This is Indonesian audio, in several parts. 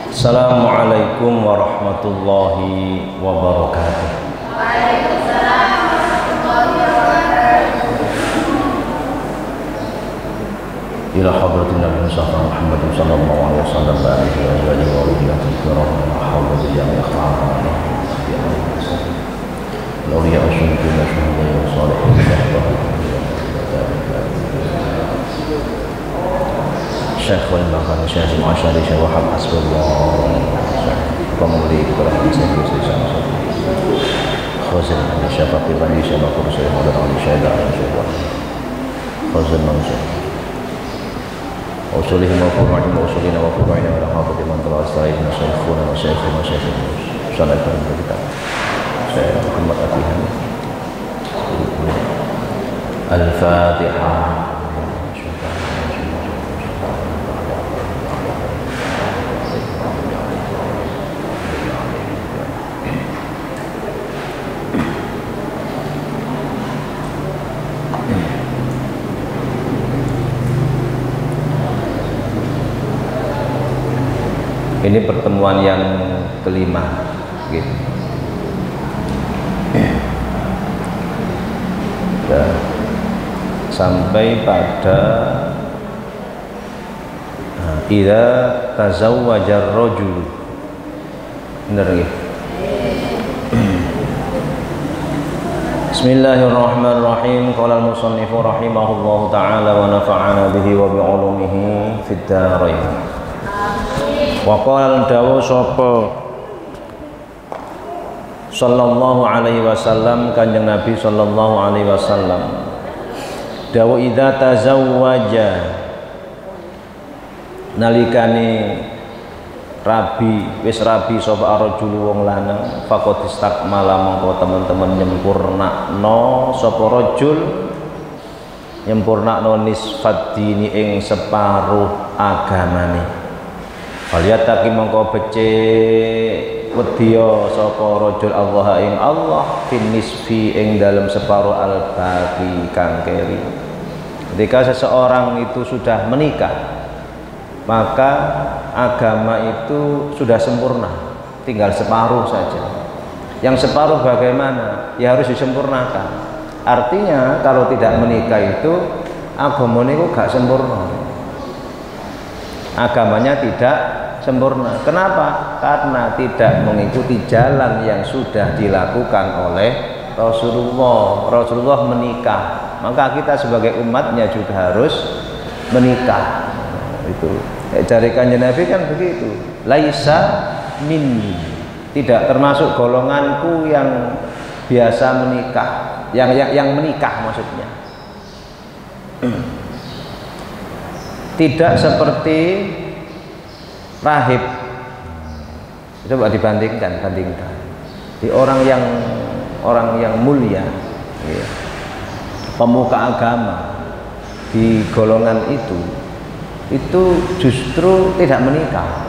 Assalamualaikum warahmatullahi wabarakatuh. Waalaikumsalam warahmatullahi wabarakatuh. Ila hadratin Nabi Muhammad sallallahu alaihi wasallam wa alihi wa sahbihi wa alihi kiram wa hawla jami'a khawani Lauliya asyuhudun wa syuhudun wa salihin Syekh wal Bahkan Syekh Mu'asyari Syekh Wahab Asbullah Pemuli kepada Syekh Yusri Syekh Khazin Syekh Fakir Bani Syekh Bakur Syekh Muhammad Ali Syekh Da'an Syekh Khazin Mansur Usulihim wa furu'ihim wa usulina wa furu'ina wa lahafati man telah astarihim wa syekhuna wa syekhuna wa syekhuna Assalamualaikum warahmatullahi wabarakatuh. Saya Muhammad Atihan Al-Fatihah. Ini pertemuan yang kelima, gitu. Ya, sampai pada idza tazawwaja ar-rajul. Benar ya? Bismillahirrahmanirrahim. Qala al-musannifu rahimahullahu ta'ala wa nafa'ana bihi wa bi'ulumihi fid dharain. Wa qala dawu sapa sallallahu alaihi wasallam Kanjeng Nabi sallallahu alaihi wasallam dawu idza tazawwaja nalikane wis rabi sapa arjulu wong lanang faqad istakmala mongko teman-teman nyempurnakno sapa rajul nyempurnakno nisfad dini ing separuh agamane. Faliyataki mongko becik wedya sapa rajul Allah ing Allah fin nisfi ing dalam separuh al-baqi kang keri. Ketika seseorang itu sudah menikah, maka agama itu sudah sempurna, tinggal separuh saja. Yang separuh bagaimana? Ya harus disempurnakan. Artinya kalau tidak menikah itu agamanya itu gak sempurna. Agamanya tidak sempurna. Kenapa? Karena tidak mengikuti jalan yang sudah dilakukan oleh Rasulullah. Rasulullah menikah, maka kita sebagai umatnya juga harus menikah. Itu dari Kanjeng Nabi kan begitu. Laisa minni, tidak termasuk golonganku yang biasa menikah, yang menikah maksudnya. Tidak seperti rahib. Coba dibandingkan, di orang yang mulia, ya, pemuka agama di golongan itu justru tidak menikah.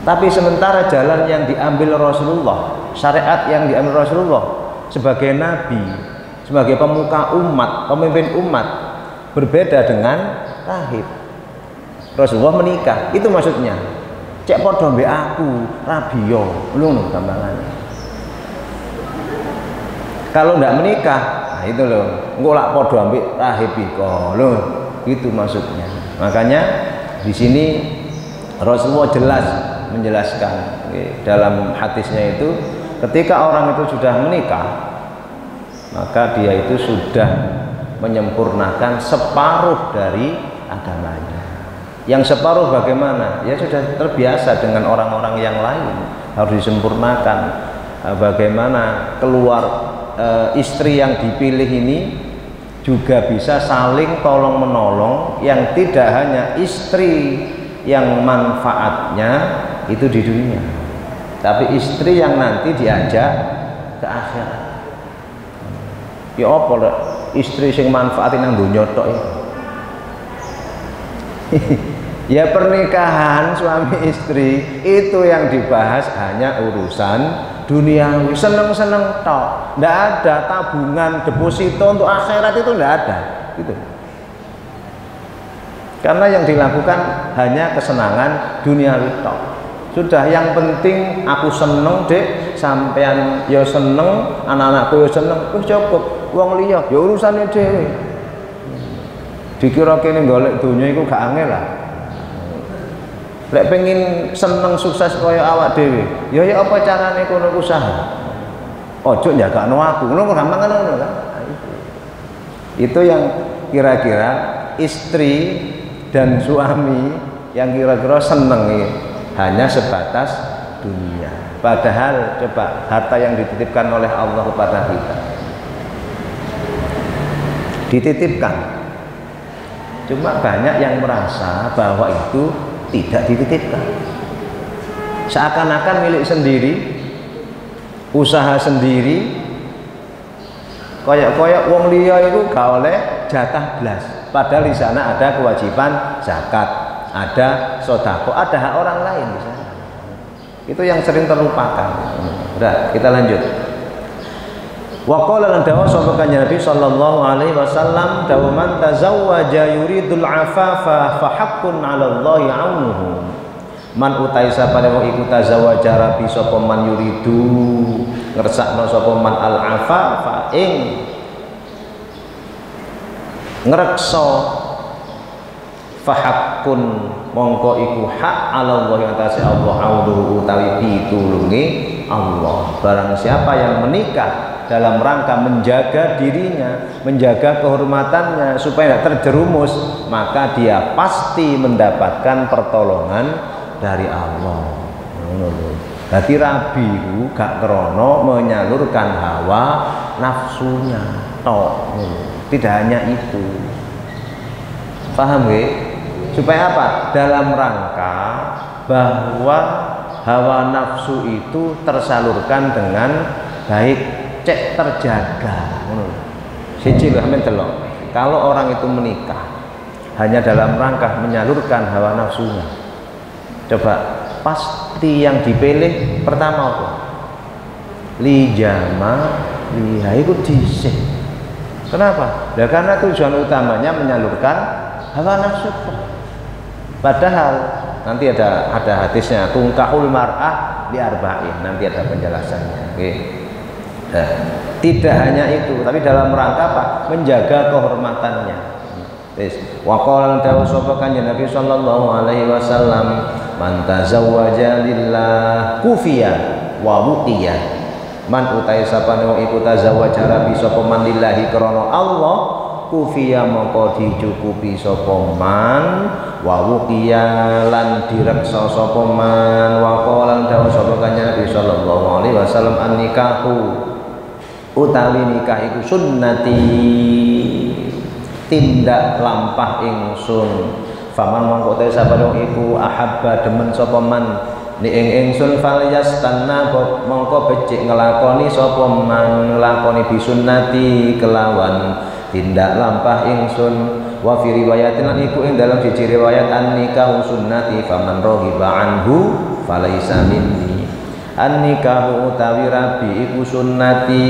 Tapi sementara jalan yang diambil Rasulullah, syariat yang diambil Rasulullah sebagai nabi, sebagai pemuka umat, pemimpin umat, berbeda dengan rahib. Rasulullah menikah, itu maksudnya. Cek podo mbek aku, rabiyo, ngono gampangannya. Kalau ndak menikah, nah itu loh, engko lak podo ambek rahib iko, loh, itu maksudnya. Makanya di sini Rasulullah jelas menjelaskan dalam hadisnya itu, ketika orang itu sudah menikah, maka dia itu sudah menyempurnakan separuh dari agamanya. Yang separuh bagaimana? Ya sudah terbiasa dengan orang-orang yang lain, harus disempurnakan. Bagaimana keluar istri yang dipilih ini juga bisa saling tolong menolong, yang tidak hanya istri yang manfaatnya itu di dunia, tapi istri yang nanti diajak ke akhirat. Ya apa istri sing manfaatin nang donya tok ya. Ya pernikahan suami istri itu yang dibahas hanya urusan duniawi, seneng-seneng tok. Ndak ada tabungan deposito untuk akhirat, itu ndak ada gitu. Karena yang dilakukan hanya kesenangan duniawi tok. Sudah, yang penting aku seneng dek, sampean ya seneng, anak-anakku ya seneng, wis cukup. Wong liya ya urusane dhewe. Dikira kene golek donya iku gak angel lah. Lek pengen seneng sukses kaya awak dhewe, ya apa carane kono usaha. Ojo njagakno aku, ngono gampang ngono kan. Itu yang kira-kira istri dan suami yang kira-kira seneng hanya sebatas dunia. Padahal coba harta yang dititipkan oleh Allah kepada kita, dititipkan. Cuma banyak yang merasa bahwa itu tidak dititipkan, seakan-akan milik sendiri, usaha sendiri, koyok-koyok wong liya itu gak oleh jatah blas. Padahal di sana ada kewajiban zakat, ada sodako, ada hak orang lain di sana. Itu yang sering terlupakan. Udah, kita lanjut. Wa qala lan dawa sapa kanjeng Nabi sallallahu alaihi wasallam, dawa man tazawwaja yuridul afafa fa haqqun 'ala Allahi 'aunuhu. Man utai sapane wong iku tazawwaja rabi sapa man yuridu ngersakno sapa man al afafa ing ngreksa fa haqqun mongko iku hak 'ala Allahi atase Allah 'aunuhu utawi pitulunge Allah. Barang siapa yang menikah dalam rangka menjaga dirinya, menjaga kehormatannya supaya tidak terjerumus, maka dia pasti mendapatkan pertolongan dari Allah. Jadi rabi itu gak krono menyalurkan hawa nafsunya tok. Tidak hanya itu. Paham gak? Supaya apa? Dalam rangka bahwa hawa nafsu itu tersalurkan dengan baik, cek terjaga. Siji lho sampeyan delok. Kalau orang itu menikah hanya dalam rangka menyalurkan hawa nafsunya, coba pasti yang dipilih pertama apa? Li jama liha itu dhisik. Kenapa? Ya karena tujuan utamanya menyalurkan hawa nafsu. Padahal nanti ada hadisnya, tungkahul mar'ah li arba'in, nanti ada penjelasannya. Oke. Nah, tidak hanya itu, tapi dalam rangka apa? Menjaga kehormatannya. Wa qala ta'ala sapa kanjeng Nabi sallallahu alaihi wasallam, man tazawwaja lillah kufiya wa wuqiya. Man utai sapane wong iku tazawwaja rabi sapa man lillahi krana Allah, kufiya mongko dicukupi sapa man, wa wuqiya lan direksa sapa man. Wa qala ta'ala sapa kanjeng Nabi sallallahu alaihi wasallam, an-nikahu utawi nikah iku sunnati, tindak lampah ingsun. Faman mongko te sapane iku ahabba demen sapa man ni ing ingsun falyastanna mongko becik ngelakoni sapa man, ngelakoni bisunnati kelawan tindak lampah ingsun. Wa fi riwayatin lan iku ing dalam siji riwayat an-nikahu sunnati faman raghiba anhu falaisa minni. An-nikahu utawi rabi iku sunnati,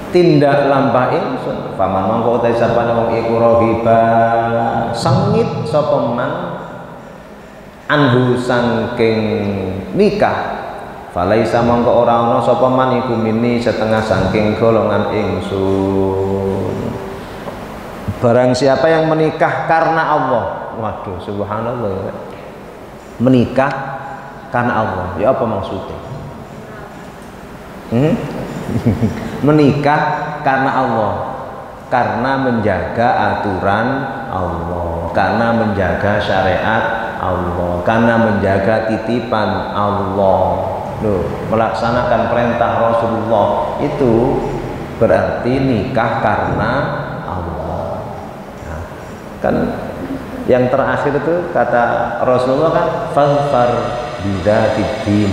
tindak lampah ingsun. Faman mongko utawi sapane wong iku rohiba sengit sapa man anhu saking nikah, falaisa mongko ora ana sapa man iku mini setengah saking golongan ingsun. Barang siapa yang menikah karena Allah, waduh subhanallah ya. Menikah karena Allah, ya apa maksudnya? Menikah karena Allah, karena menjaga aturan Allah, karena menjaga syariat Allah, karena menjaga titipan Allah. Loh, melaksanakan perintah Rasulullah itu berarti nikah karena Allah. Nah, kan yang terakhir itu kata Rasulullah kan fazfar bidzatiddin.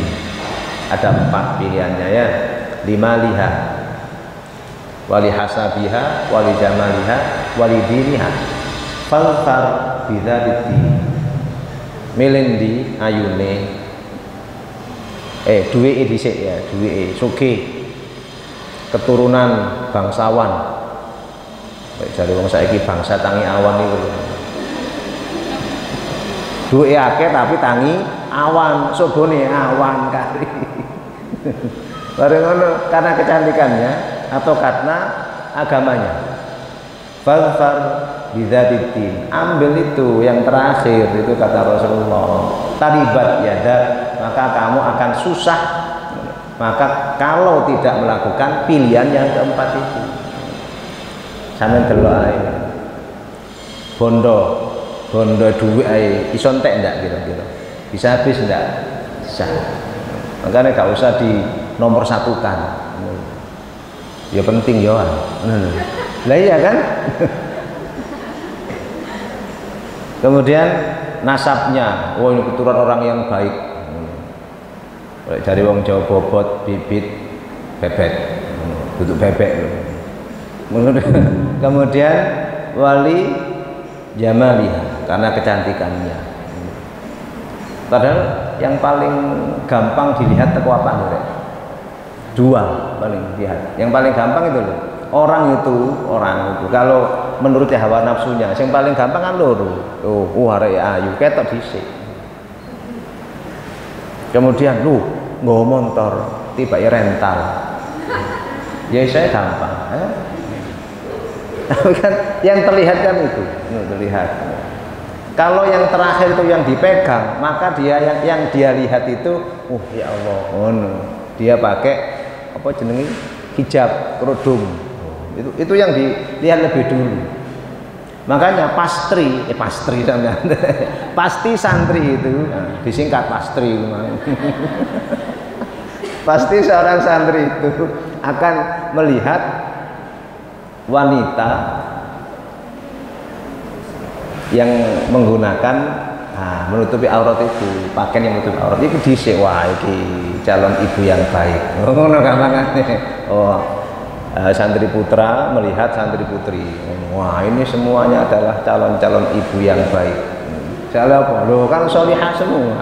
Ada 4 pilihannya ya. 5 liha wali hasabiha wali jamaliha wali diniha. Fazfar bidzatiddin. Melendi ayune duweke dhisik ya, duweke sugih, keturunan bangsawan, Jare wong saiki bangsa tangi awan iku lho. Duwe akeh tapi tangi awan, sobone awan kari. Bareng ngono karena kecantikannya atau karena agamanya. Fadfar bidzatiddin. Ambil itu yang terakhir itu kata Rasulullah. Taribat yadak, maka kamu akan susah. Maka kalau tidak melakukan pilihan yang keempat itu. Sampeyan delok ae. Bondo duit ae iso entek ndak kira-kira? Bisa habis ndak? Bisa. Makanya gak usah di nomor satukan. Ya penting ya. Lah iya kan? Kemudian nasabnya, oh ini keturunan orang yang baik. Dari wong Jawa bobot, bibit, bebek, duduk bebek. Kemudian wali jamaliha karena kecantikannya. Padahal yang paling gampang dilihat teko apa nih? Dua paling dilihat. Yang paling gampang itu loh. Orang itu kalau menurut hawa nafsunya, yang paling gampang kan loro. Arek ayu ketok dhisik. Kemudian nggawa motor, tiba rental. Ya saya gampang. Tapi kan yang terlihat kan itu, terlihat. Kalau yang terakhir itu yang dipegang, maka dia yang dia lihat itu, ya Allah, dia pakai apa jenenge hijab, kerudung. Itu yang dilihat lebih dulu. Makanya pasti santri itu disingkat pastri. Pasti seorang santri itu akan melihat wanita yang menggunakan menutupi aurat itu, pakaian yang menutupi aurat itu dhisik, wah iki calon ibu yang baik. Ngono gampangane. Santri putra melihat santri putri. Wah, ini semuanya adalah calon-calon ibu yang baik. Salah apa? Loh, kan sholihah semua.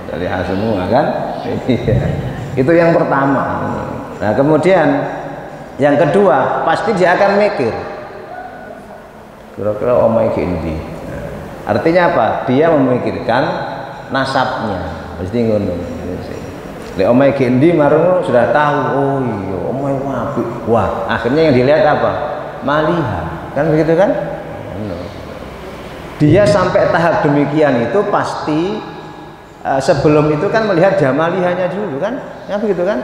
Sholihah semua kan? Itu yang pertama. Nah, kemudian yang kedua, pasti dia akan mikir. Kira-kira omahe endi? Artinya apa? Dia memikirkan nasabnya. Mesti ngono. Lek omahe endi marung sudah tahu. Oh iya, omahe apik. Wah, akhirnya yang dilihat apa? Maliha. Kan begitu kan? Dia sampai tahap demikian itu pasti sebelum itu kan melihat jamalihanya dulu kan? Ya begitu kan?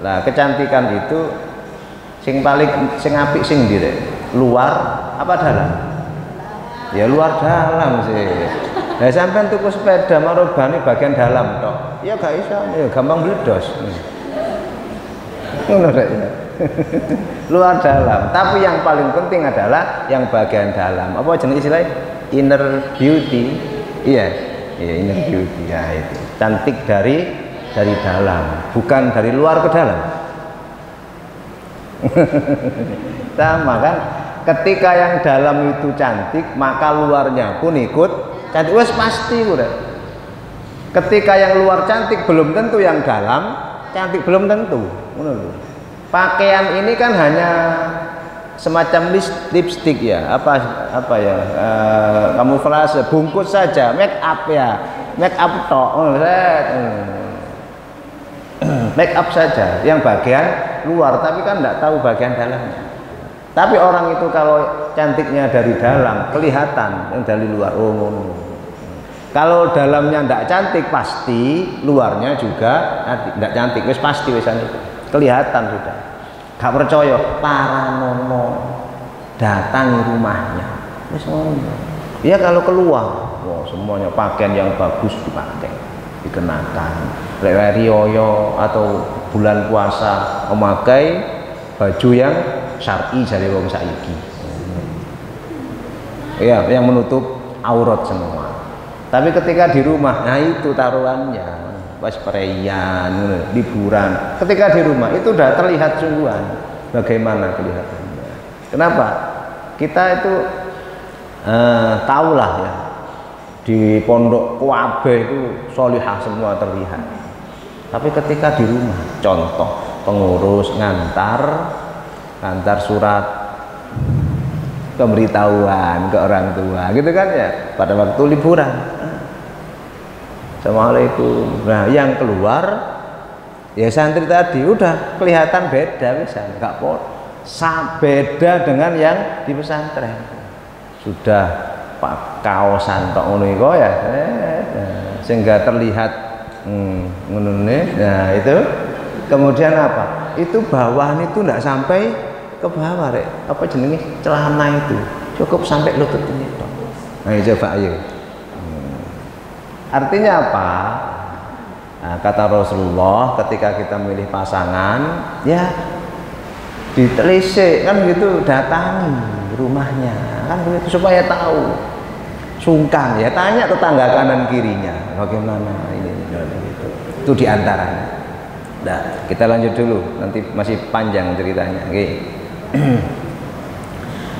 Nah, kecantikan itu sing apik sing ndi rek? Luar apa dalam? Ya luar dalam sih. Nah, sampean tuku sepeda marobane bagian dalam tok. Ya gak iso, ya gampang bledos. Ngono rek ya. Luar dalam, tapi yang paling penting adalah yang bagian dalam. Apa jenis istilahnya? Inner beauty. Iya, inner beauty ya itu. Cantik dari dalam, bukan dari luar ke dalam. Sama kan? Ketika yang dalam itu cantik, maka luarnya pun ikut cantik. Wes pasti udah. Ketika yang luar cantik belum tentu yang dalam cantik, belum tentu. Pakaian ini kan hanya semacam lipstick ya, apa ya, kamuflase, bungkus saja, make up ya, make up tok, make up saja, yang bagian luar, tapi kan tidak tahu bagian dalamnya. Tapi orang itu kalau cantiknya dari dalam kelihatan, yang dari luar, kalau dalamnya tidak cantik pasti luarnya juga tidak cantik, wis pasti wisan itu kelihatan sudah. Gak percaya, paranono datangi rumahnya, wis ngono. Ya kalau keluar, semuanya pakaian yang bagus dipakai, dikenakan. Lek rioyo atau bulan puasa memakai baju yang syar'i dari wong saiki. Ya, yang menutup aurat semua. Tapi ketika di rumah, nah itu taruhannya, pas perayaan, liburan. Ketika di rumah itu udah terlihat sungguhan bagaimana kelihatannya. Kenapa? Kita itu tahulah ya, di pondok Kuabe itu sholihah semua terlihat. Tapi ketika di rumah, contoh pengurus ngantar surat pemberitahuan ke orang tua gitu kan ya, pada waktu liburan. Assalamualaikum. Nah yang keluar ya santri tadi udah kelihatan beda, bisa nggak beda dengan yang di pesantren. Sudah pak kaosan tok ngono iku ya, sehingga terlihat ngono. Nah itu kemudian apa? Itu bawahan itu enggak sampai ke bawah rek. Apa jenenge celana itu cukup sampai lutut ini tok. Nah coba ayo. Artinya apa? Nah, kata Rasulullah ketika kita milih pasangan ya ditelisik kan gitu, datangi rumahnya kan begitu supaya tahu, sungkan ya, tanya tetangga kanan kirinya bagaimana ini gitu. Itu diantaranya. Nah kita lanjut dulu, nanti masih panjang ceritanya. Oke.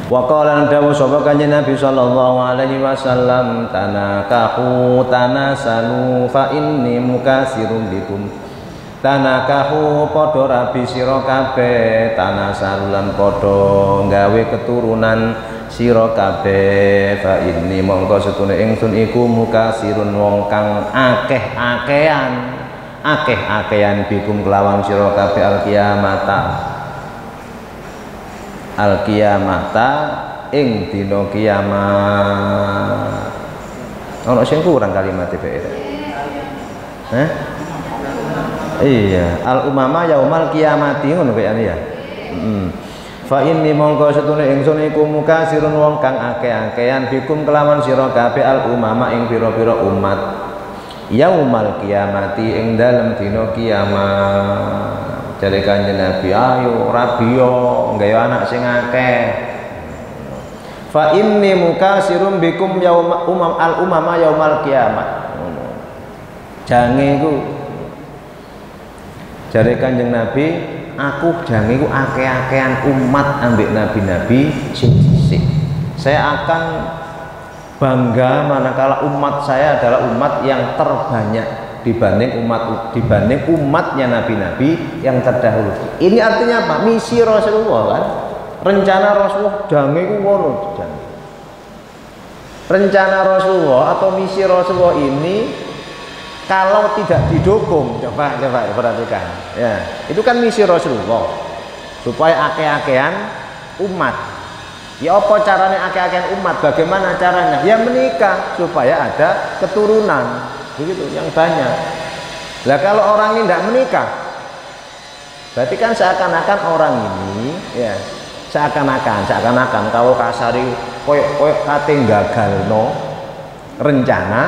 Wa qala dawu sapa kanjeng Nabi sallallahu alaihi wasallam, tanakahu tanasalu fa inni mukasirum bikum. Tanakahu padha rabi sira kabeh, tanasalu lan padha gawe keturunan sira kabeh, fa inni mongko setune ingsun iku mukasirun wong kang akeh-akehan bikum kelawan sira kabeh al-qiyamata ing dina kiamat. Ono sing kurang kalimat iki. Iya, al-umama yaumal qiyamati ngono kayane ya. Fa inni mongko setune ingsun iku mukasirun wong kang akeh-akehan bikum kelawan sira kabeh al-umama ing pira-pira umat yaumal qiyamati ing dalem dina kiamat. Jare kanjeng Nabi, ayo rabiyo nggawe anak sing akeh. Fa inni mukasirum bikum al-umama yaumal kiamat. Jange iku jare kanjeng Nabi, aku jange iku akeh-akehan umat ambek nabi-nabi sing dhisik. Saya akan bangga manakala umat saya adalah umat yang terbanyak dibanding umatnya nabi-nabi yang terdahulu. Ini artinya apa? Misi Rasulullah kan, rencana Rasulullah jange ku ngono. Rencana Rasulullah atau misi Rasulullah ini kalau tidak didukung, coba perhatikan ya, itu kan misi Rasulullah supaya akeh-akehan umat. Ya apa caranya akeh-akehan umat? Bagaimana caranya? Ya menikah supaya ada keturunan, begitu yang banyak. Lah kalau orang ini tidak menikah, berarti kan seakan-akan orang ini ya seakan-akan kalau kasari koyok kate gagalno rencana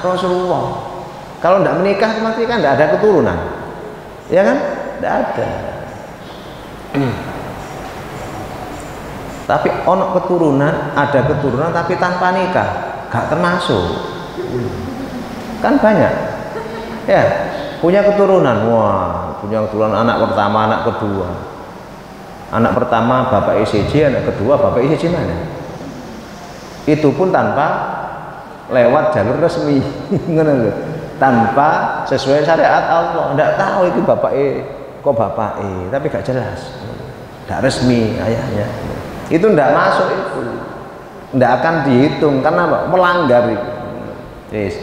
Rasulullah. Kalau tidak menikah berarti kan tidak ada keturunan, ya kan? Tidak ada. Tapi ono keturunan, ada keturunan tapi tanpa nikah, gak termasuk. Kan banyak ya punya keturunan, wah punya keturunan anak pertama, anak kedua. Anak pertama bapak ECJ, anak kedua bapak ECJ mana? Itu pun tanpa lewat jalur resmi tanpa sesuai syariat Allah. Tidak tahu itu bapak kok bapak tapi gak jelas, tidak resmi ayahnya. Itu tidak masuk, itu tidak akan dihitung karena apa? Melanggar itu. Yes.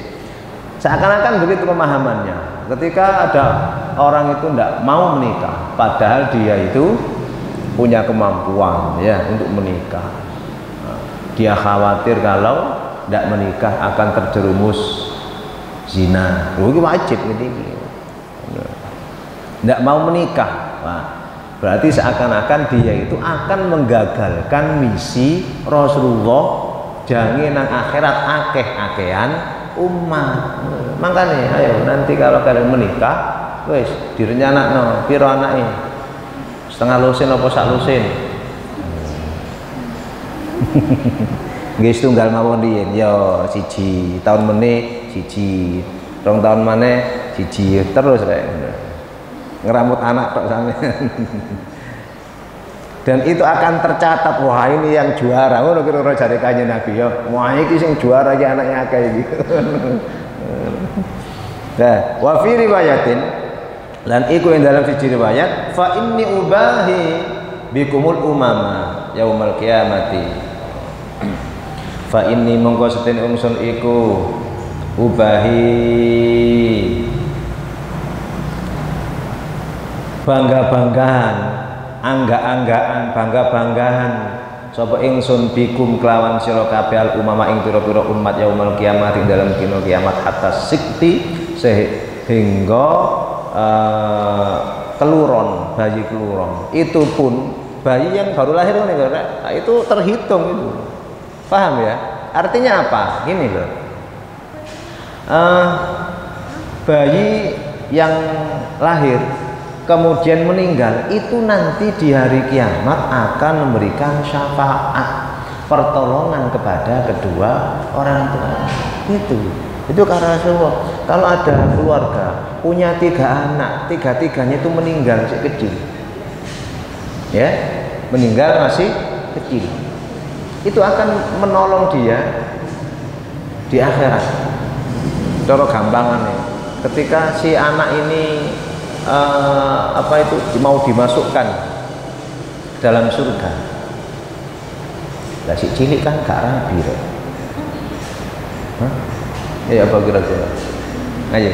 Seakan-akan begitu pemahamannya. Ketika ada orang itu tidak mau menikah, padahal dia itu punya kemampuan ya untuk menikah. Dia khawatir kalau tidak menikah akan terjerumus zina. Itu wajib ini. Tidak mau menikah. Nah, berarti seakan-akan dia itu akan menggagalkan misi Rasulullah jange nang akhirat akeh-akehan umat. Makanya ayo nanti kalau kalian menikah wis direncanakno pira anake, setengah lusin apa sak lusin. Nggih setunggal mawon riyen ya siji tahun meneh siji, rong tahun maneh siji terus rek. Ngeramut anak tok sampean. Dan itu akan tercatat, wah ini yang juara. Ngono kira-kira jare kanjeng Nabi ya. Wah iki sing juara iki anaknya akeh iki. Nah, wa fi riwayatin lan iku ing dalam siji riwayat fa inni ubahi bikumul umama yaumal qiyamati. fa inni mongko setene ingsun iku ubahi bangga-banggahan, angga-anggaan, bangga-banggahan sapa ingsun bikum kelawan sira kabeh al umama ing pira-pira umat yaumul kiamat ing dalam dina kiamat hatta sikti sehingga keluron, bayi keluron. Itu pun bayi yang baru lahir itu terhitung itu. Paham ya? Artinya apa? Gini loh. Bayi yang lahir kemudian meninggal itu nanti di hari kiamat akan memberikan syafaat pertolongan kepada kedua orang tua. Itu karena semua. Kalau ada keluarga punya 3 anak, 3-tiganya itu meninggal masih kecil, ya, meninggal masih kecil, itu akan menolong dia di akhirat. Cara gampangannya, ketika si anak ini mau dimasukkan dalam surga, lah si cilik kan gak rabi, ya apa kira-kira? Ayo,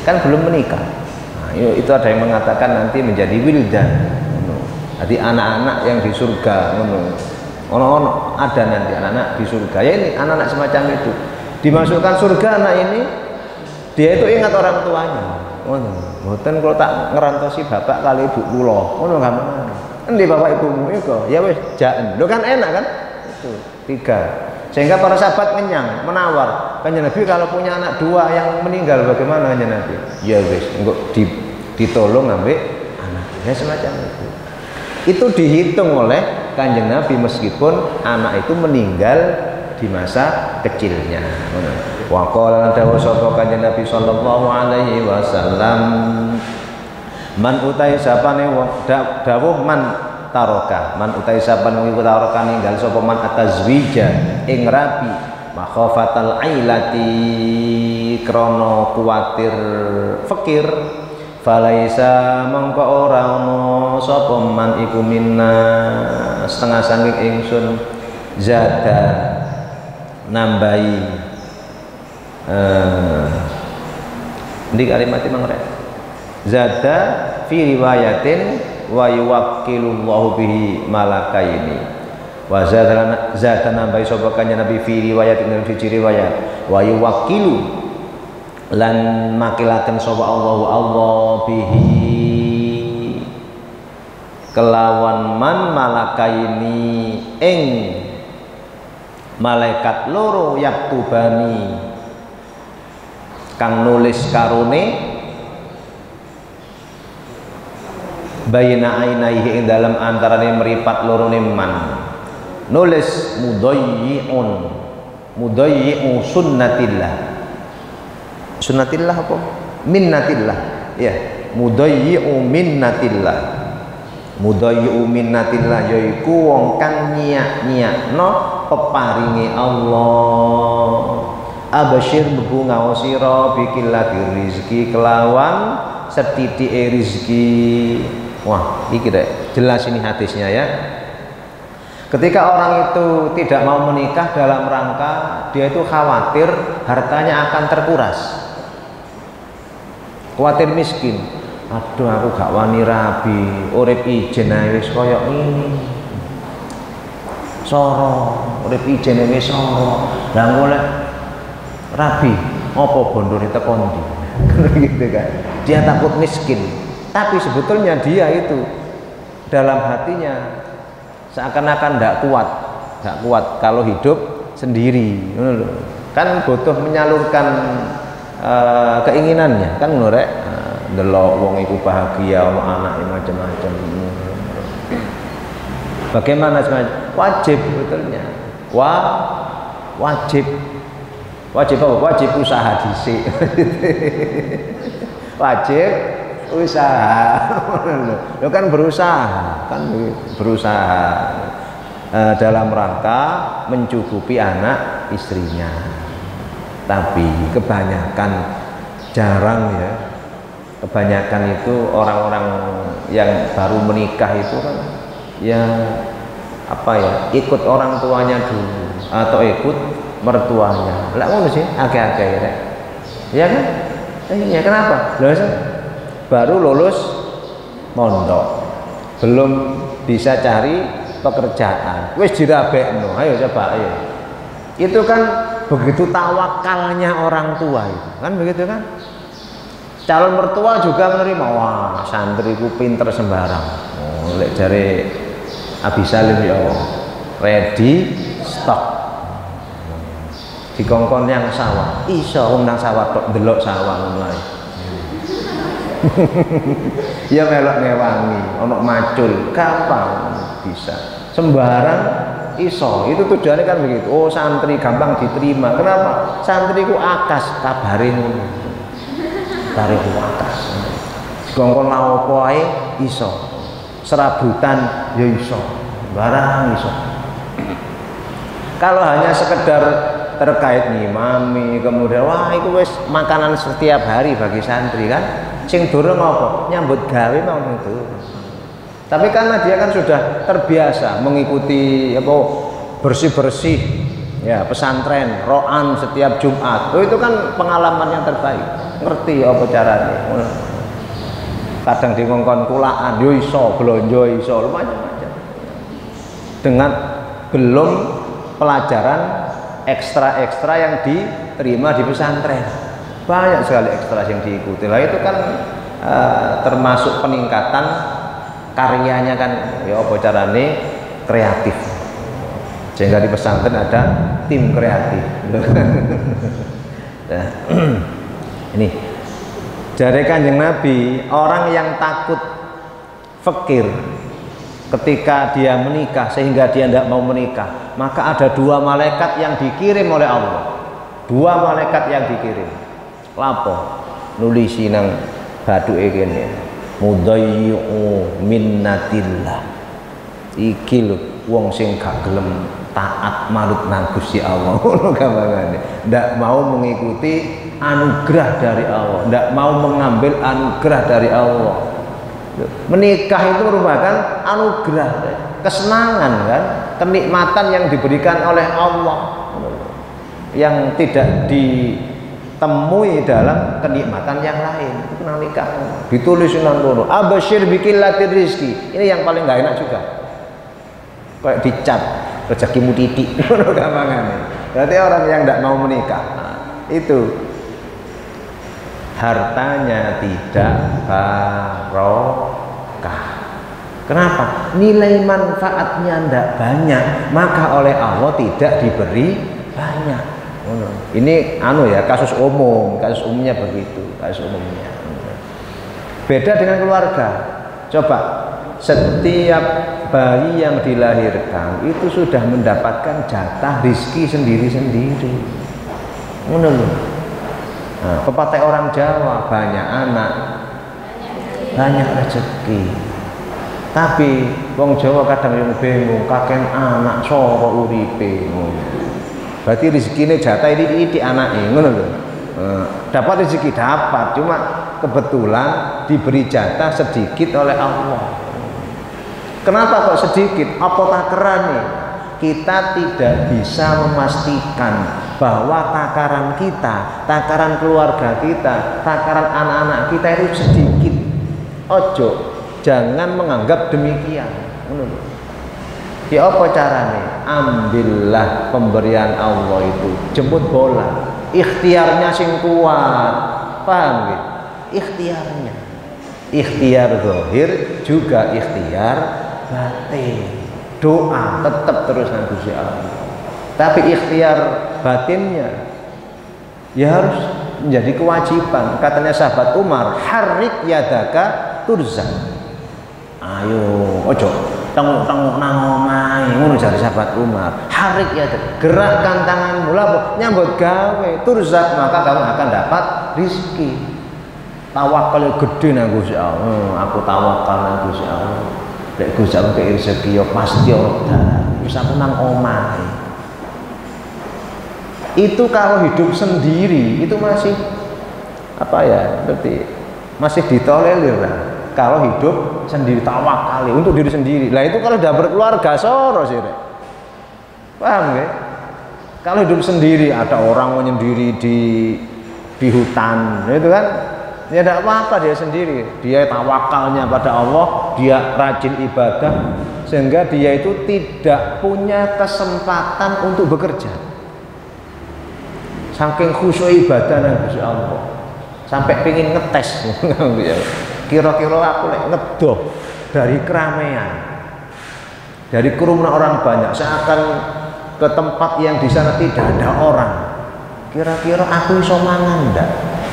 kan belum menikah. Nah, itu ada yang mengatakan nanti menjadi wildan. Jadi anak-anak yang di surga, ono ada nanti anak-anak di surga. Ya ini anak-anak semacam itu dimasukkan surga. Anak ini dia itu ingat orang tuanya. Mboten kalau tak ngerantosi bapak kali ibu kula. Ngono gampang. Endi bapak ibumu iku? Ya wis jaen. Lho kan enak kan? Itu 3. Sehingga para sahabat kenyang, menawar. Kanjeng Nabi kalau punya anak 2 yang meninggal bagaimana Kanjeng Nabi? Ya wis, engko ditolong ambek anak. Ya semacam itu. Itu dihitung oleh Kanjeng Nabi meskipun anak itu meninggal di masa kecilnya. Wa qala dawu sapa Kanjeng Nabi sallallahu alaihi wasallam, man utai sapane wong dawuh man taroka, man utai sapane wong taroka ninggal sapa man atazwija ing rabi makhafatal ailati krana kuwatir fakir falaisa mongko ora ana sapa man iku minna setengah saking ingsun zada nambahi di kalimat mangre zada fi riwayatin wa yuwakkilullahu bihi malakaini wa zada nambahi sapa kanjeng Nabi fi riwayatin dalam siji riwayat wa yuwakkilu lan makilaken sapa Allah bihi kelawan man malakaini ing malaikat loro yaktubani kang nulis karone bayna ainaihi ing dalam antarane meripat lorone man nulis mudayyi'u sunnatillah apa minnatillah ya mudayyi'u minnatillah yaiku wong kang nyiak-nyiakno peparinge Allah. Abasyir berbunga sira bikillati rizki kelawan setitike rizki. Wah, iki dek jelas ini hadisnya ya. Ketika orang itu tidak mau menikah dalam rangka dia itu khawatir hartanya akan terkuras, khawatir miskin. Aduh aku gak wani rabi, urip ijen ae wis koyo ini. Soro, urip ijen wis soro. Lah golek rabi, apa bondone teko ndi? Gitu kan. Dia takut miskin, tapi sebetulnya dia itu dalam hatinya seakan-akan tidak kuat kalau hidup sendiri. Kan butuh menyalurkan keinginannya, kan ngono rek. Delok wong iku bahagia, ono anake macam-macam. Bagaimana sebenarnya? Wajib sebetulnya. Wajib apa? Wajib usaha dhisik. Wajib usaha. Lo kan berusaha dalam rangka mencukupi anak istrinya. Tapi kebanyakan jarang ya. Kebanyakan itu orang-orang yang baru menikah itu kan ya ikut orang tuanya dulu atau ikut mertuanya. Lah ngono sih akeh-akeh rek. Ya kan? Iya, kenapa? Loh, baru lulus mondok. Belum bisa cari pekerjaan. Wis dirabekno. Ayo coba ayo. Itu kan begitu tawakalnya orang tua itu. Kan begitu kan? Calon mertua juga menerima, wah santriku pinter sembarang. Oh, lek jare Abi Salim ya ready stock. Dikongkon yang sawah, iso wong nang sawah tok ndelok sawah ngono ae. Ya melok ngewangi, ono macul, gampang bisa. Sembarang iso. Itu tujuannya kan begitu. Oh, santri gampang diterima. Kenapa? Santriku akas kabare ngono. Kabare akas. Dikongkon lha opo ae iso. Serabutan ya iso. Barang iso. Kalau hanya sekedar terkait ngimami, kemudian wah itu wes makanan setiap hari bagi santri kan, sing durung apa nyambut gawe mau itu. Tapi karena dia kan sudah terbiasa mengikuti apa bersih-bersih ya pesantren, ro'an setiap Jumat, oh, itu kan pengalaman yang terbaik, ngerti apa caranya. Kadang di ngongkon kulaan yo iso, blonjo iso, macam-macam. Dengan belum pelajaran ekstra-ekstra yang diterima di pesantren, banyak sekali ekstra yang diikuti. Lah itu kan termasuk peningkatan karyanya kan, ya apa carane kreatif, sehingga di pesantren ada tim kreatif. Nah, ini dari Kanjeng Nabi, orang yang takut fakir ketika dia menikah sehingga dia tidak mau menikah, maka ada dua malaikat yang dikirim oleh Allah. Dua malaikat yang dikirim. Lapo nulisi nang baduke kene. Mudayyu minnatillah. Iki lho wong sing gak gelem taat manut nang Gusti Allah. Ngono gampangane. Ndak mau mengikuti anugerah dari Allah, ndak mau mengambil anugerah dari Allah. Menikah itu merupakan anugerah, kesenangan kan, kenikmatan yang diberikan oleh Allah yang tidak ditemui dalam kenikmatan yang lain. Itu nikah ditulis nang kono abasyir biqillatir rizki. Ini yang paling nggak enak juga, kayak dicap rezekimu titik. Ngono gampangane. Berarti orang yang tidak mau menikah itu hartanya tidak barokah. Kenapa? Nilai manfaatnya tidak banyak, maka oleh Allah tidak diberi banyak. Ini ya kasus umumnya begitu, kasus umumnya. Beda dengan keluarga. Coba setiap bayi yang dilahirkan itu sudah mendapatkan jatah rizki sendiri-sendiri. Nah, pepatah orang Jawa, banyak anak banyak rezeki. Tapi wong Jawa kadang yang bingung, kakek anak soro uripe. Berarti rezekinya jatah ini di anaknya, ngono lho. Dapat rezeki dapat, cuma kebetulan diberi jatah sedikit oleh Allah. Kenapa kok sedikit? Apa takerane? Kita tidak bisa memastikan bahwa takaran kita, takaran keluarga kita, takaran anak-anak kita itu sedikit. Ojo, jangan menganggap demikian. Ya apa caranya? Ambillah pemberian Allah itu, jemput bola. Ikhtiarnya sing kuat, paham gitu? Ikhtiarnya, ikhtiar zahir juga ikhtiar batin. Doa tetap terus nang Gusti Allah. Tapi ikhtiar batinnya ya harus menjadi kewajiban. Katanya sahabat Umar, harik yadaka turzak. Ayo, ojo tengok nang omahe, ngono jare sahabat Umar. Harik yadaka, gerakkan tanganmu lah nyambut gawe turzak, maka kamu akan dapat rizki. Tawakal gede nang Gusti Allah. Aku tawakal nang Gusti Allah. Lek Gusti Allah kei rezeki yo pasti ora. Wis aku nang omahe. Itu kalau hidup sendiri itu masih apa ya? Berarti masih ditolerir lah. Kalau hidup sendiri tawakal untuk diri sendiri. Lah itu kalau udah berkeluarga soro sih, Rek. Paham nggih? Kalau hidup sendiri, ada orang menyendiri di hutan, itu kan, ya tidak apa-apa dia sendiri. Dia tawakalnya pada Allah, dia rajin ibadah, sehingga dia itu tidak punya kesempatan untuk bekerja. Saking khusyuk ibadah nang Gusti Allah, sampai pengen ngetes, kira-kira aku lek ngedoh dari keramaian, dari kerumunan orang banyak, saya akan ke tempat yang di sana tidak ada orang. Kira-kira aku iso mangan ndak?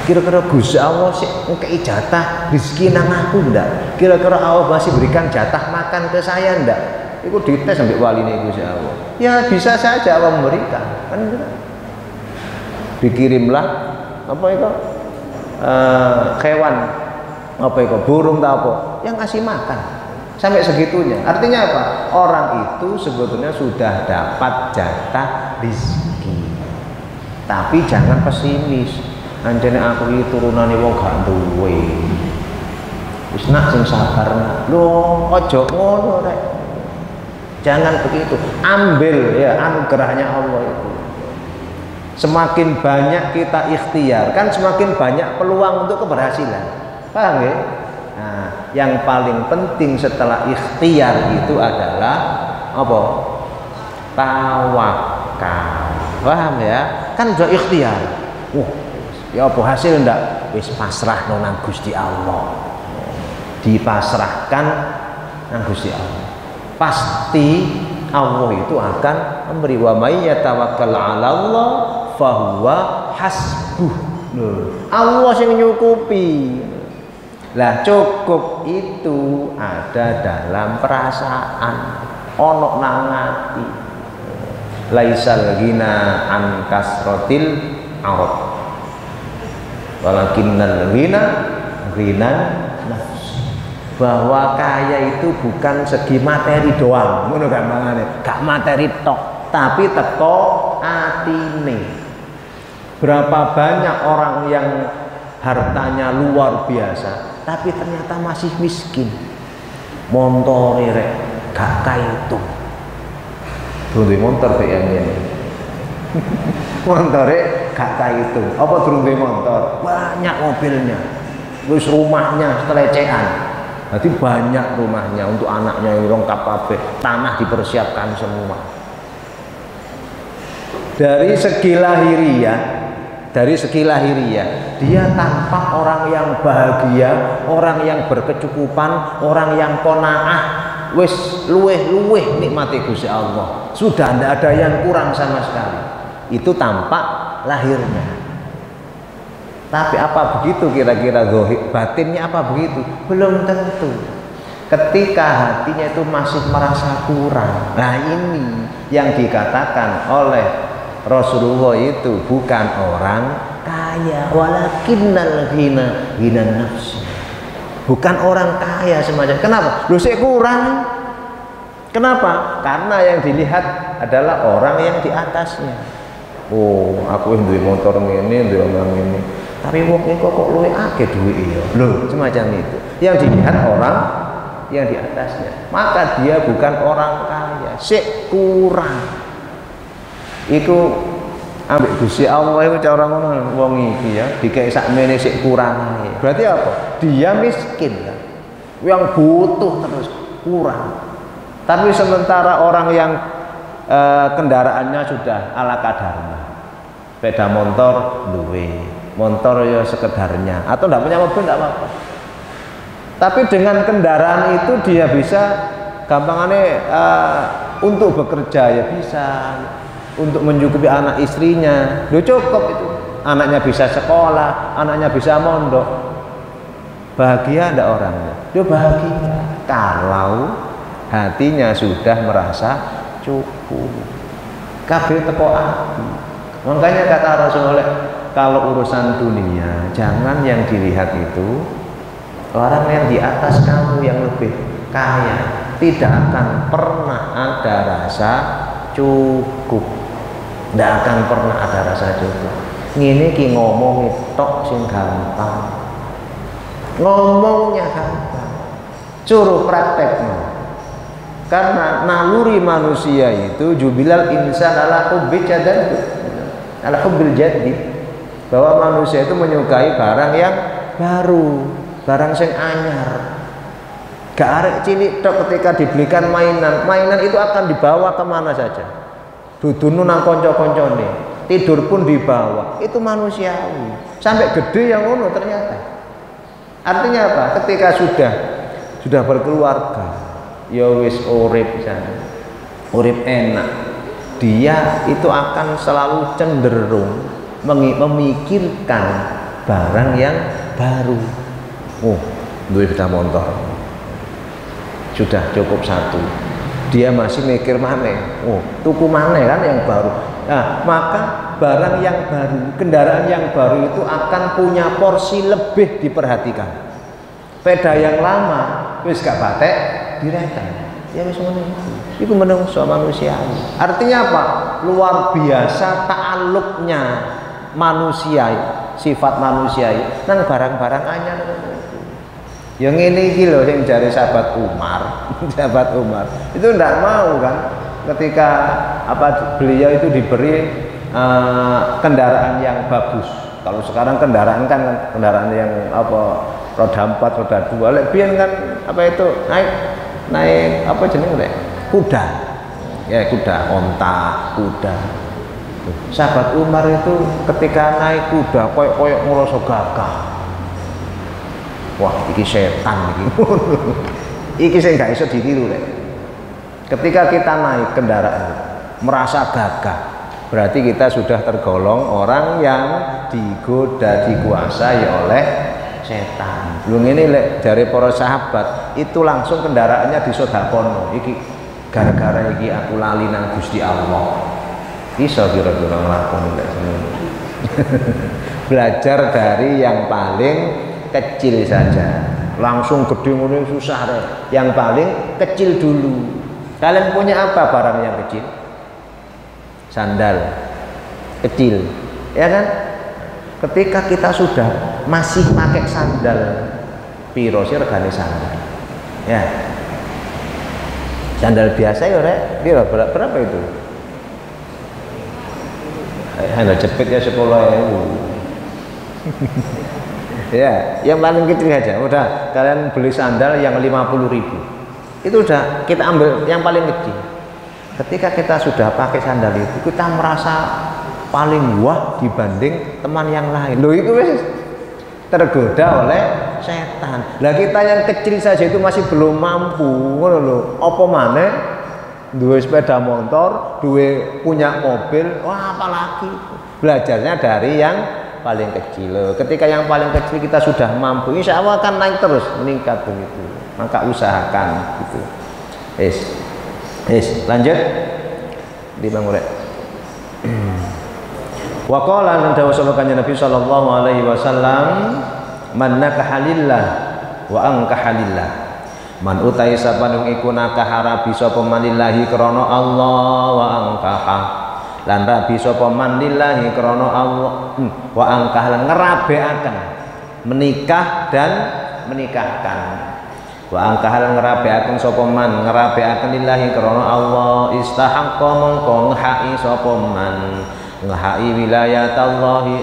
Kira-kira Gusti Allah sik ngekei jatah rezeki nang aku ndak? Kira-kira Allah masih berikan jatah makan ke saya ndak? Iku dites sampai waline Gusti Allah. Ya bisa saja Allah memberikan. Kan gitu. Dikirimlah apa itu? Hewan apa itu? Burung atau apa? Yang ngasih makan. Sampai segitunya. Artinya apa? Orang itu sebetulnya sudah dapat jatah rezeki. Tapi jangan pesimis. Anjene aku iki turunane wong gak duwe. Wis nak sing sabar nak. Lho, aja ngono rek. Jangan begitu. Ambil ya anugerahnya Allah itu. Semakin banyak kita ikhtiar, kan semakin banyak peluang untuk keberhasilan. Paham ya? Nah, yang paling penting setelah ikhtiar itu adalah apa? Tawakal. Paham ya? Kan udah ikhtiar. Ya apa hasil ndak? Wis pasrah nang Gusti Allah. Dipasrahkan nang Gusti Allah. Pasti Allah itu akan memberi. Wa may yatawakkal 'ala Allah fahuwa hasbuh. Allah yang nyukupi. Lah cukup itu ada dalam perasaan, ono nang ati. Laisal ghina an kasratil arad. Walakinnal ghina nafs. Bahwa kaya itu bukan segi materi doang, ngono gampangane. Gak materi tok, tapi teko atine. Berapa banyak orang yang hartanya luar biasa, tapi ternyata masih miskin. Montore rek gak kaitung. Duwe motor kaya ngene. Montore gak kaitung. Apa durung duwe motor? Banyak mobilnya. Terus rumahnya selecehan. Berarti banyak rumahnya untuk anaknya yang lengkap kabeh. Tanah dipersiapkan semua. Dari segi lahiriah, dia tampak orang yang bahagia, orang yang berkecukupan, orang yang qanaah, wis luweh nikmati Gusti Allah. Sudah tidak ada yang kurang sama sekali. Itu tampak lahirnya. Tapi apa begitu kira-kira zahir? Batinnya apa begitu? Belum tentu. Ketika hatinya itu masih merasa kurang. Nah ini yang dikatakan oleh Rasulullah itu bukan orang kaya, walakinnal ghina nafsi. Bukan orang kaya semacam. Kenapa? Lu sih kurang. Kenapa? Karena yang dilihat adalah orang yang di atasnya. Oh, aku duwe motor ngene, duwe omah ngene. Tapi wong iki kok luwih akeh duwike ya. Loh, semacam itu. Yang dilihat orang yang di atasnya. Maka dia bukan orang kaya, sik kurang. Iku ambek Gusti Allah iku cara ngono wong iki ya, dikek sakmene sik kurang. Berarti apa? Dia miskin kan. Yang butuh terus kurang. Tapi sementara orang yang kendaraannya sudah ala kadarnya. Sepeda motor duwe, motor ya sekedarnya, atau enggak punya mobil enggak apa-apa. Tapi dengan kendaraan itu dia bisa gampangannya untuk bekerja ya bisa. Untuk mencukupi anak istrinya, udah cukup itu. Anaknya bisa sekolah, anaknya bisa mondok. Bahagia ada orangnya, dia bahagia kalau hatinya sudah merasa cukup. Kabeh teko ati. Makanya kata Rasulullah, kalau urusan dunia jangan yang dilihat itu orang yang di atas kamu yang lebih kaya, tidak akan pernah ada rasa cukup. Tidak akan pernah ada rasa cukup. Ini ki ngomong tok sing gampang. Ngomongnya gampang. Suruh prakteknya. Karena naluri manusia itu jubilal insan ala hubbi jadid, ala hubbil jadid, bahwa manusia itu menyukai barang yang baru, barang sing anyar. Gak arek cilik tok ketika dibelikan mainan, mainan itu akan dibawa kemana saja. Dudunu nang konco-koncone, tidur pun dibawa. Itu manusiawi. Sampai gede yang ngono ternyata. Artinya apa? Ketika sudah berkeluarga, ya wis urip sana, urip enak, dia itu akan selalu cenderung memikirkan barang yang baru. Oh, duwe sepeda motor, sudah cukup satu, dia masih mikir mana? Oh, tuku mana kan yang baru. Nah, maka barang yang baru, kendaraan yang baru itu akan punya porsi lebih diperhatikan. Sepeda yang lama wis gak batek direken. Ya wis ngono iku. Iku menungso manusiawi. Artinya apa? Luar biasa ta'alluqnya manusia, sifat manusia nang barang-barang anyar. Yang ini iki lho sing jare sahabat Umar. Sahabat Umar itu ndak mau kan ketika beliau itu diberi kendaraan yang bagus. Kalau sekarang kendaraan kan kendaraan yang roda 4, roda 2. Lek biyen kan itu naik apa jenenge kuda. Ya kuda, onta, kuda. Sahabat Umar itu ketika naik kuda koyok ngrasa gagah. Wah, iki setan iki. Iki sing gak iso ditiru lek. Ketika kita naik kendaraan merasa gagah, berarti kita sudah tergolong orang yang digoda, dikuasai oleh setan. Belum ini lek dari para sahabat itu langsung kendaraannya disodakono. Iki gara-gara iki aku lali nang Gusti Allah. Iso kira-kira nglakoni lek semono. Belajar dari yang paling kecil saja. Langsung gede ngono susah deh. Yang paling kecil dulu. Kalian punya apa barang yang kecil? Sandal kecil, ya kan? Ketika kita sudah masih pakai sandal, piro sih regane sandal? Ya, sandal biasa ya rek, piro berapa itu? Sandal jepit ya 10.000. Ya, yang paling kecil aja. Udah kalian beli sandal yang 50.000. Itu udah kita ambil yang paling kecil. Ketika kita sudah pakai sandal itu, kita merasa paling wah dibanding teman yang lain. Loh itu wis tergoda oleh setan. Lah kita yang kecil saja itu masih belum mampu, ngono lho. Apa maneh duwe sepeda motor, punya mobil, wah apalagi. Belajarnya dari yang paling kecil. Ketika yang paling kecil kita sudah mampu, insya Allah akan naik terus, meningkat begitu. Maka usahakan gitu. Lanjut di Bangurek. Wa qala lan dawuh Nabi sallallahu alaihi wasallam, man nakaha lillah wa ankaha lillah. Man utai sapanung iku nakaha rabi sapa man lillahi krana Allah wa ankaha. Lan rabi sapa man lillahi krana Allah wa ankaha lan ngerabeaken, menikah dan menikahkan. Wa angkahal ngerabeaken sapa man ngerabeaken lillahi krana Allah istahaqqa mongko ngha'i sapa man ngha'i wilayatallahi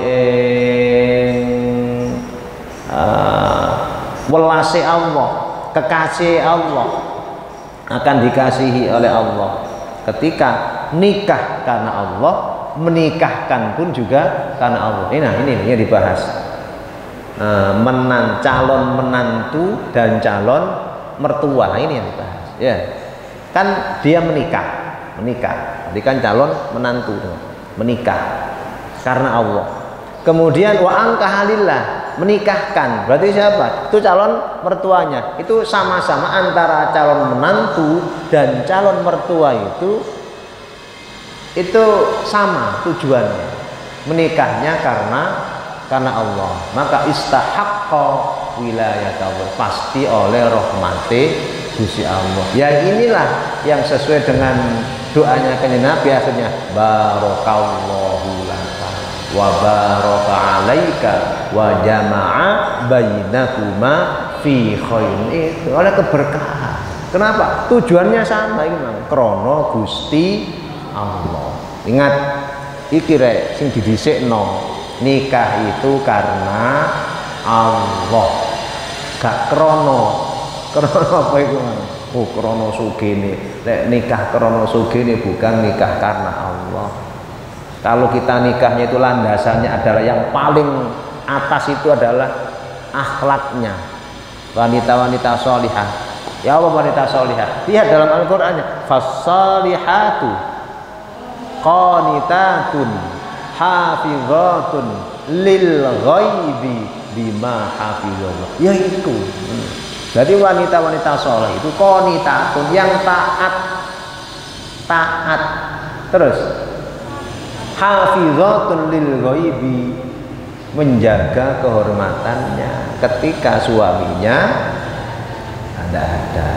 welase Allah, kekasih Allah, akan dikasihi oleh Allah. Ketika nikah karena Allah, menikahkan pun juga karena Allah. Ini yang dibahas. Calon menantu dan calon mertua, ini yang dibahas. Ya, kan dia menikah. Jadi kan calon menantu menikah karena Allah. Kemudian wa angkahalillah, menikahkan. Berarti siapa? Itu calon mertuanya. Itu sama-sama antara calon menantu dan calon mertua itu sama tujuannya. Menikahnya karena Allah. Maka istahaqqa wilayatullah, pasti oleh rahmati Gusti Allah. Ya inilah yang sesuai dengan doanya kanjeng Nabi, akhirnya barakallahu laka wa baraka alaika wa jama'a bainakuma fi khairin. Itu oleh keberkahan. Kenapa? Tujuannya sama iki Mang. Krana Gusti Allah. Ingat iki rek sing didhisikno, nikah itu karena Allah. Gak krana apa iku Mang? Oh krana sugene. Nek nikah krana sugene bukan nikah karena Allah. Kalau kita nikahnya itu landasannya adalah yang paling atas itu adalah akhlaknya. Wanita-wanita sholihah. Ya apa wanita sholihah? Lihat dalam Al-Qur'annya, fas-sholihatu qanitatun hafizatun lil ghaibi bima hafizallah. Ya itu. Jadi wanita-wanita sholih itu qanitatun yang taat. Terus hafizatun lil ghaibi, menjaga kehormatannya ketika suaminya ada.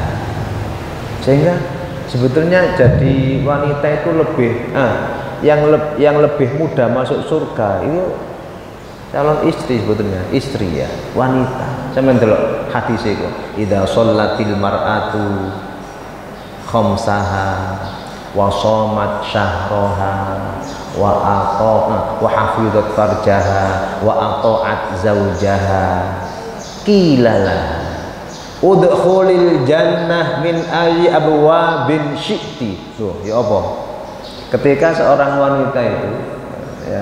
Sehingga sebetulnya jadi wanita itu lebih yang lebih mudah masuk surga itu calon istri, sebetulnya istri ya, wanita. Saya mendelok hadis itu, idza shallatil mar'atu khamsaha wa shamat syahraha wa hafizat farjaha wa ata'at zaujaha qilala udkhulil jannah min ayyi abwabin syi'ti. Tuh, ya apa? Ketika seorang wanita itu ya,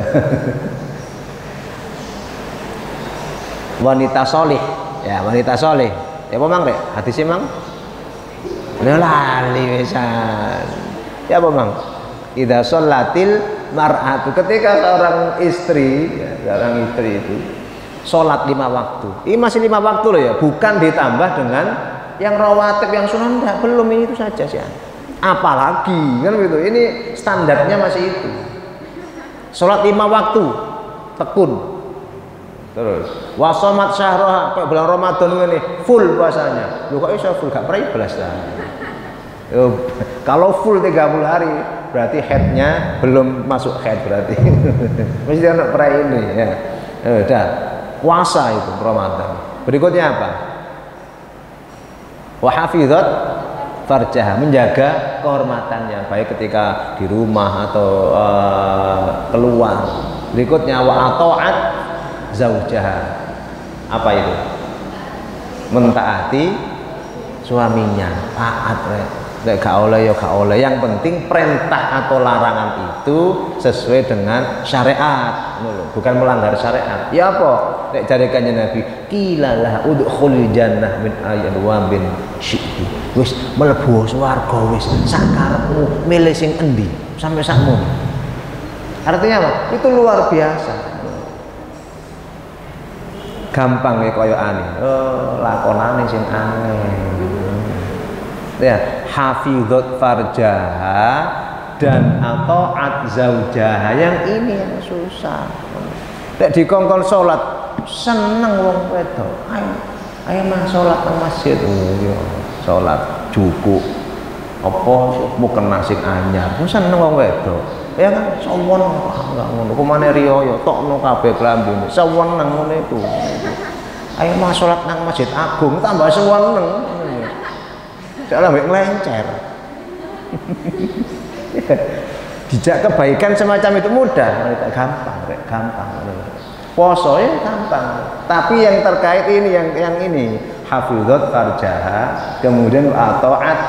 wanita solih, ya wanita solih, ya apa Mang rek? Hadisnya Mang? Lali wisan. Ya apa Mang? Idza shallatil mar'atu, ketika seorang istri, ya, seorang istri itu sholat 5 waktu. Ini masih 5 waktu loh ya, bukan ditambah dengan yang rawatib, yang sunnah, enggak, belum, ini itu saja sih. Apalagi kan gitu. Ini standarnya masih itu. Sholat 5 waktu tekun. Terus wasomat syahroha, kayak bulan Ramadan ini full puasanya. Loh kok bisa full, gak pernah 11 lah. Kalau full 30 hari berarti headnya belum masuk head berarti. Mesti anak pernah ini ya. Udah puasa itu Ramadan. Berikutnya apa? Wa hafizat farjaha, menjaga kehormatannya baik ketika di rumah atau keluar. Berikutnya wa ata'at zaujaha. Apa itu? Mentaati suaminya, taat rek. Nek gak oleh ya gak oleh. Yang penting perintah atau larangan itu sesuai dengan syariat, bukan melanggar syariat. Ya apa? Nek jarikannya Nabi, qilalah udkhulil jannah min ayyadwabin syi'ti. Wis mlebu swarga wis sak karepmu, milih sing endi sampai sakmu. Artinya apa? Itu luar biasa. Gampang ya koyo aneh. Lakonane sing aneh. Ya, hafizat farjaha dan ata'at zaujaha, yang ini yang susah. Nek dikongkon salat seneng wong wedok. Ayo mah salat nang masjid. Yo salat cukup. Apa mau kena sing anyar. Seneng wong wedok. Ya kan sawon enggak ngono. Kumane riyo yo tokno kabeh klambine. Sawon nang ngene iku. Ayo mah salat nang Masjid Agung tambah seneng. Soalnya ambek ngelencer. Dijak kebaikan semacam itu mudah, gampang. Poso ya gampang. Tapi yang terkait ini yang ini hafizat farjaha, kemudian ata'at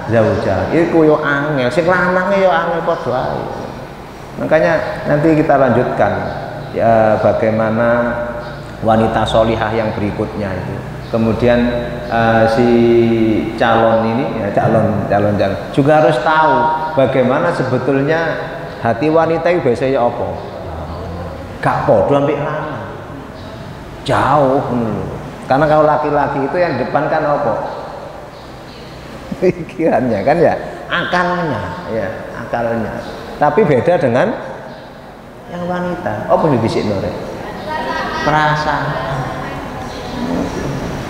zaujaha. Iku yo angel, sing lanange yo angel padha ae. Makanya nanti kita lanjutkan ya bagaimana wanita sholihah yang berikutnya itu. Kemudian si calon ini ya, calon juga harus tahu bagaimana sebetulnya hati wanita itu biasanya apa. Gak podo ambek lanang. Jauh. Karena kalau laki-laki itu yang depan kan apa? Pikirannya kan ya, akalnya. Tapi beda dengan yang wanita. Apa yang dibisikno rek?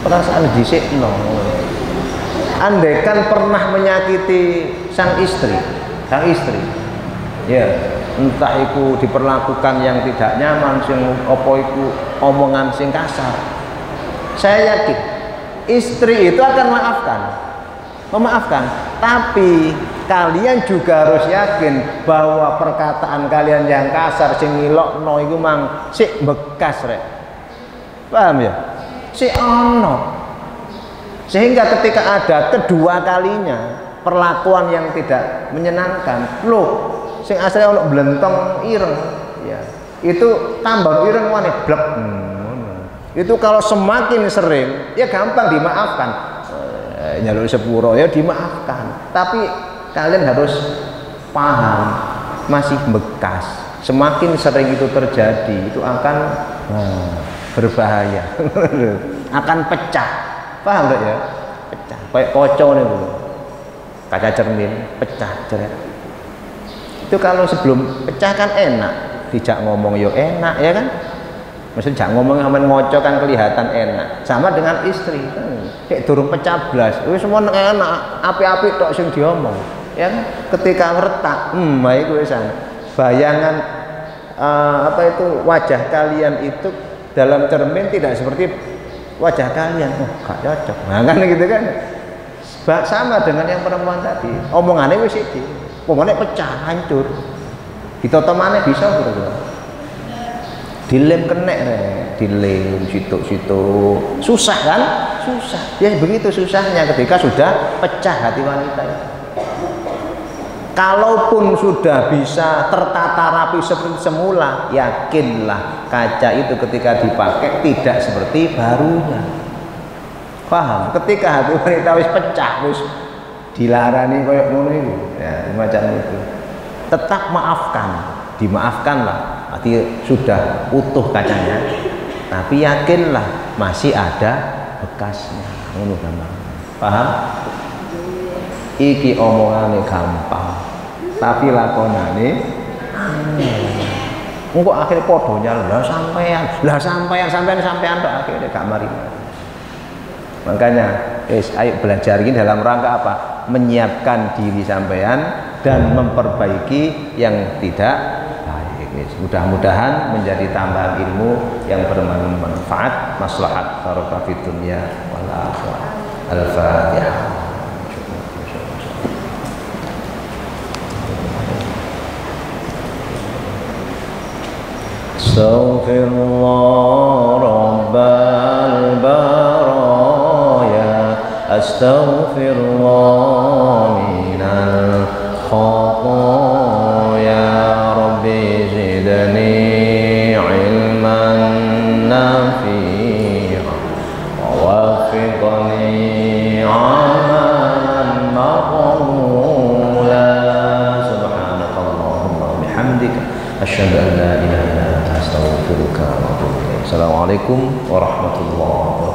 Perasaan disikno. Andaikan pernah menyakiti sang istri, ya entah itu diperlakukan yang tidak nyaman, sing opo itu omongan sing kasar, saya yakin istri itu akan maafkan. memaafkan. Tapi kalian juga harus yakin bahwa perkataan kalian yang kasar sing ngilokno iku mang sik bekas rek. Paham ya? Sik ono. Sehingga ketika ada kedua kalinya perlakuan yang tidak menyenangkan, loh sing asli ono blentong ireng ya. Itu tambah ireng wane blek. Itu kalau semakin sering ya gampang dimaafkan. Nyaluk sepuro ya dimaafkan. Tapi kalian harus paham masih bekas. Semakin sering itu terjadi itu akan berbahaya. Akan pecah. Paham enggak ya? Pecah. Kayak kocok nih Bu. Kaca cermin pecah jeret. Itu kalau sebelum pecah kan enak. Dijak ngomong yo enak ya kan? Maksudnya jangan ngomong sama ngocok kan kelihatan enak. Sama dengan istri kan. Kayak durung pecah blas. Wis semua enak, api-api tok sing diomong. Ya kan? Ketika retak, iku wisan. Bayangan wajah kalian itu dalam cermin tidak seperti wajah kalian. Oh, gak cocok. Nah, kan gitu kan. Sama dengan yang perempuan tadi. Omongannya wis iki. Omongannya pecah, hancur. Ditotomane bisa bro. Dilem kenek dilem situ susah kan? Susah. Ya begitu susahnya ketika sudah pecah hati wanita itu. Kalaupun sudah bisa tertata rapi seperti semula, yakinlah kaca itu ketika dipakai tidak seperti barunya. Paham? Ketika hati wanita wis pecah, wis dilarani kayak ngono itu, ya macam itu. Tetap maafkan, dimaafkanlah. Arti sudah utuh kacanya, tapi yakinlah masih ada bekasnya. Ngono gampang. Paham? Iki omongane gampang, tapi lakonane engko akhirnya podonya sampean tok akhirnya gak mari. Makanya ayo belajar ini dalam rangka apa? Menyiapkan diri sampean dan memperbaiki yang tidak baik. Mudah-mudahan menjadi tambahan ilmu yang bermanfaat, maslahat barokah fid dunya wal akhirah. Al-Fatihah. Astaghfirullah Rabbal baraya, astaghfirullah minal khataya, Rabbi zidni ilman nafi'a wa waffiqni amalan maqbula. Subhanakallahumma bihamdika asyhadu an la ilaha illa anta astaghfiruka wa atubu ilaik. Assalamualaikum warahmatullahi wabarakatuh.